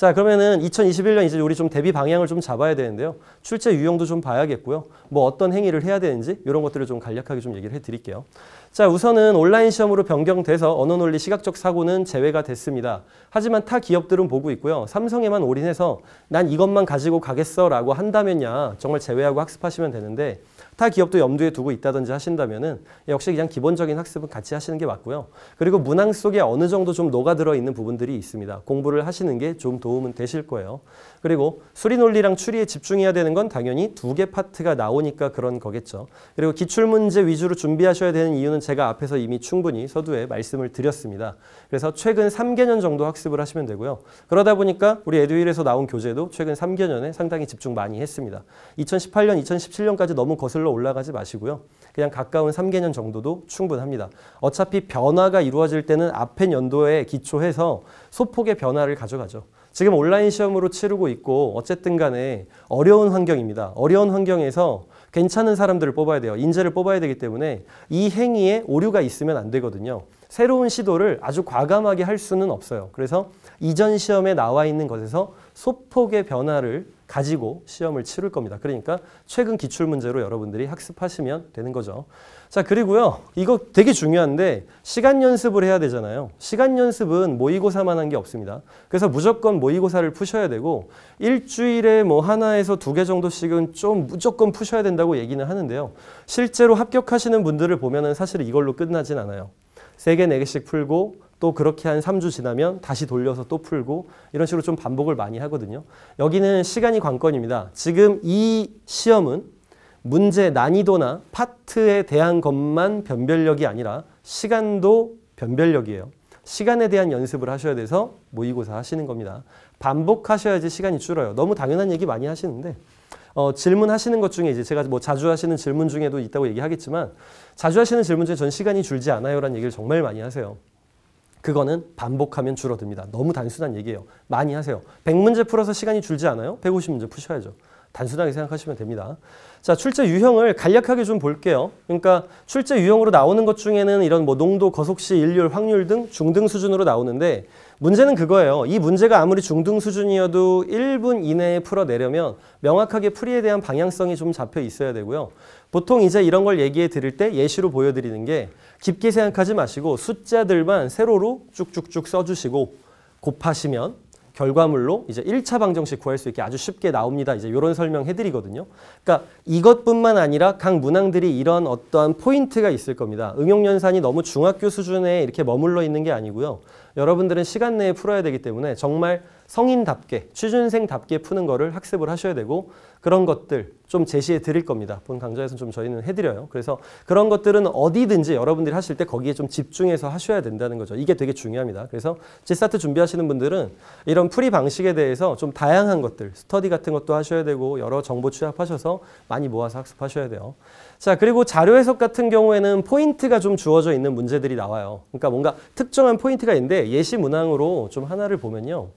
자, 그러면은 2021년 이제 우리 좀 대비 방향을 좀 잡아야 되는데요. 출제 유형도 좀 봐야겠고요. 뭐 어떤 행위를 해야 되는지 이런 것들을 좀 간략하게 좀 얘기를 해드릴게요. 자, 우선은 온라인 시험으로 변경돼서 언어논리 시각적 사고는 제외가 됐습니다. 하지만 타 기업들은 보고 있고요. 삼성에만 올인해서 난 이것만 가지고 가겠어 라고 한다면야 정말 제외하고 학습하시면 되는데 타 기업도 염두에 두고 있다든지 하신다면은 역시 그냥 기본적인 학습은 같이 하시는 게 맞고요. 그리고 문항 속에 어느 정도 좀 녹아들어 있는 부분들이 있습니다. 공부를 하시는 게 좀 도움은 되실 거예요. 그리고 수리 논리랑 추리에 집중해야 되는 건 당연히 두 개 파트가 나오니까 그런 거겠죠. 그리고 기출문제 위주로 준비하셔야 되는 이유는 제가 앞에서 이미 충분히 서두에 말씀을 드렸습니다. 그래서 최근 3개년 정도 학습을 하시면 되고요. 그러다 보니까 우리 에듀윌에서 나온 교재도 최근 3개년에 상당히 집중 많이 했습니다. 2018년, 2017년까지 너무 거슬러 올라가지 마시고요. 그냥 가까운 3개년 정도도 충분합니다. 어차피 변화가 이루어질 때는 앞에 연도에 기초해서 소폭의 변화를 가져가죠. 지금 온라인 시험으로 치르고 있고 어쨌든 간에 어려운 환경입니다. 어려운 환경에서 괜찮은 사람들을 뽑아야 돼요. 인재를 뽑아야 되기 때문에 이 행위에 오류가 있으면 안 되거든요. 새로운 시도를 아주 과감하게 할 수는 없어요. 그래서 이전 시험에 나와 있는 것에서 소폭의 변화를 가지고 시험을 치를 겁니다. 그러니까 최근 기출문제로 여러분들이 학습하시면 되는 거죠. 자, 그리고요. 이거 되게 중요한데 시간 연습을 해야 되잖아요. 시간 연습은 모의고사만 한 게 없습니다. 그래서 무조건 모의고사를 푸셔야 되고 일주일에 뭐 하나에서 2개 정도씩은 좀 무조건 푸셔야 된다고 얘기는 하는데요. 실제로 합격하시는 분들을 보면은 사실 이걸로 끝나진 않아요. 3개, 4개씩 풀고 또 그렇게 한 3주 지나면 다시 돌려서 또 풀고 이런 식으로 좀 반복을 많이 하거든요. 여기는 시간이 관건입니다. 지금 이 시험은 문제 난이도나 파트에 대한 것만 변별력이 아니라 시간도 변별력이에요. 시간에 대한 연습을 하셔야 돼서 모의고사 하시는 겁니다. 반복하셔야지 시간이 줄어요. 너무 당연한 얘기 많이 하시는데 질문하시는 것 중에 이제 제가 뭐 자주 하시는 질문 중에도 있다고 얘기하겠지만 자주 하시는 질문 중에 전 시간이 줄지 않아요라는 얘기를 정말 많이 하세요. 그거는 반복하면 줄어듭니다. 너무 단순한 얘기예요. 많이 하세요. 100문제 풀어서 시간이 줄지 않아요? 150문제 푸셔야죠. 단순하게 생각하시면 됩니다. 자, 출제 유형을 간략하게 좀 볼게요. 그러니까 출제 유형으로 나오는 것 중에는 이런 뭐 농도, 거속시, 일률, 확률 등 중등 수준으로 나오는데 문제는 그거예요. 이 문제가 아무리 중등 수준이어도 1분 이내에 풀어내려면 명확하게 풀이에 대한 방향성이 좀 잡혀 있어야 되고요. 보통 이제 이런 걸 얘기해 드릴 때 예시로 보여드리는 게 깊게 생각하지 마시고 숫자들만 세로로 쭉쭉쭉 써주시고 곱하시면 결과물로 이제 1차 방정식 구할 수 있게 아주 쉽게 나옵니다. 이제 이런 설명해 드리거든요. 그러니까 이것뿐만 아니라 각 문항들이 이런 어떠한 포인트가 있을 겁니다. 응용연산이 너무 중학교 수준에 이렇게 머물러 있는 게 아니고요. 여러분들은 시간 내에 풀어야 되기 때문에 정말 성인답게, 취준생답게 푸는 거를 학습을 하셔야 되고 그런 것들 좀 제시해 드릴 겁니다. 본 강좌에서는 좀 저희는 해드려요. 그래서 그런 것들은 어디든지 여러분들이 하실 때 거기에 좀 집중해서 하셔야 된다는 거죠. 이게 되게 중요합니다. 그래서 지스타트 준비하시는 분들은 이런 풀이 방식에 대해서 좀 다양한 것들, 스터디 같은 것도 하셔야 되고 여러 정보 취합하셔서 많이 모아서 학습하셔야 돼요. 자, 그리고 자료 해석 같은 경우에는 포인트가 좀 주어져 있는 문제들이 나와요. 그러니까 뭔가 특정한 포인트가 있는데 예시 문항으로 좀 하나를 보면요.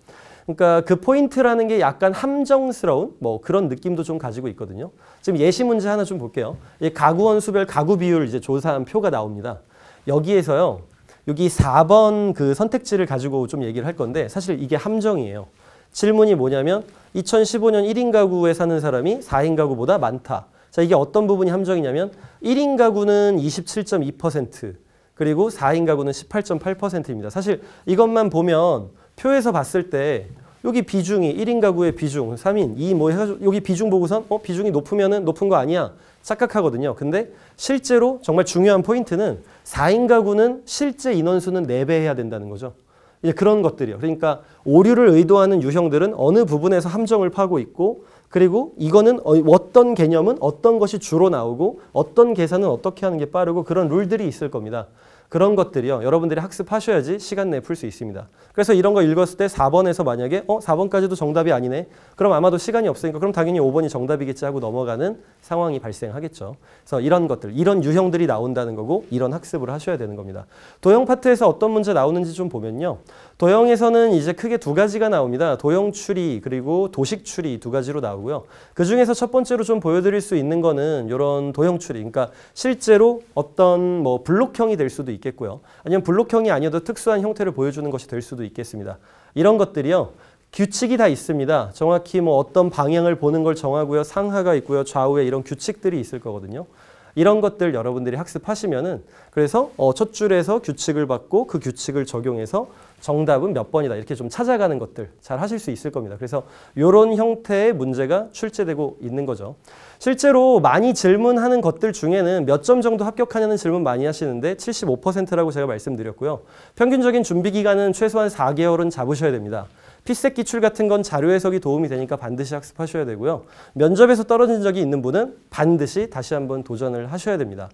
그러니까 그 포인트라는 게 약간 함정스러운 뭐 그런 느낌도 좀 가지고 있거든요. 지금 예시 문제 하나 좀 볼게요. 이 가구원 수별 가구 비율 이제 조사한 표가 나옵니다. 여기에서요. 여기 4번 그 선택지를 가지고 좀 얘기를 할 건데 사실 이게 함정이에요. 질문이 뭐냐면 2015년 1인 가구에 사는 사람이 4인 가구보다 많다. 자, 이게 어떤 부분이 함정이냐면 1인 가구는 27.2% 그리고 4인 가구는 18.8%입니다. 사실 이것만 보면 표에서 봤을 때 여기 비중이 1인 가구의 비중 3인 2 뭐 해가지고 여기 비중 보고선 비중이 높으면은 높은 거 아니야 착각하거든요. 근데 실제로 정말 중요한 포인트는 4인 가구는 실제 인원수는 4배 해야 된다는 거죠. 이제 그런 것들이요. 그러니까 오류를 의도하는 유형들은 어느 부분에서 함정을 파고 있고 그리고 이거는 어떤 개념은 어떤 것이 주로 나오고 어떤 계산은 어떻게 하는 게 빠르고 그런 룰들이 있을 겁니다. 그런 것들이요. 여러분들이 학습하셔야지 시간 내에 풀 수 있습니다. 그래서 이런 거 읽었을 때 4번에서 만약에 4번까지도 정답이 아니네. 그럼 아마도 시간이 없으니까 그럼 당연히 5번이 정답이겠지 하고 넘어가는 상황이 발생하겠죠. 그래서 이런 것들, 이런 유형들이 나온다는 거고 이런 학습을 하셔야 되는 겁니다. 도형 파트에서 어떤 문제 나오는지 좀 보면요. 도형에서는 이제 크게 2가지가 나옵니다. 도형 추리 그리고 도식 추리 2가지로 나오고요. 그중에서 첫 번째로 좀 보여드릴 수 있는 거는 이런 도형 추리. 그러니까 실제로 어떤 뭐 블록형이 될 수도 있겠고요. 아니면 블록형이 아니어도 특수한 형태를 보여주는 것이 될 수도 있겠습니다. 이런 것들이요. 규칙이 다 있습니다. 정확히 뭐 어떤 방향을 보는 걸 정하고요. 상하가 있고요. 좌우에 이런 규칙들이 있을 거거든요. 이런 것들 여러분들이 학습하시면은 그래서 첫 줄에서 규칙을 받고 그 규칙을 적용해서 정답은 몇 번이다 이렇게 좀 찾아가는 것들 잘 하실 수 있을 겁니다. 그래서 이런 형태의 문제가 출제되고 있는 거죠. 실제로 많이 질문하는 것들 중에는 몇 점 정도 합격하냐는 질문 많이 하시는데 75%라고 제가 말씀드렸고요. 평균적인 준비 기간은 최소한 4개월은 잡으셔야 됩니다. 피셋 기출 같은 건 자료 해석이 도움이 되니까 반드시 학습하셔야 되고요. 면접에서 떨어진 적이 있는 분은 반드시 다시 한번 도전을 하셔야 됩니다.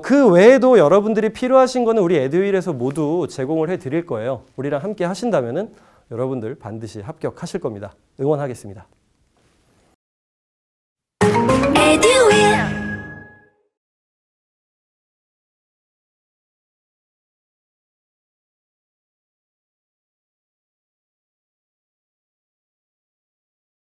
그 외에도 여러분들이 필요하신 거는 우리 에듀윌에서 모두 제공을 해드릴 거예요. 우리랑 함께 하신다면은 여러분들 반드시 합격하실 겁니다. 응원하겠습니다.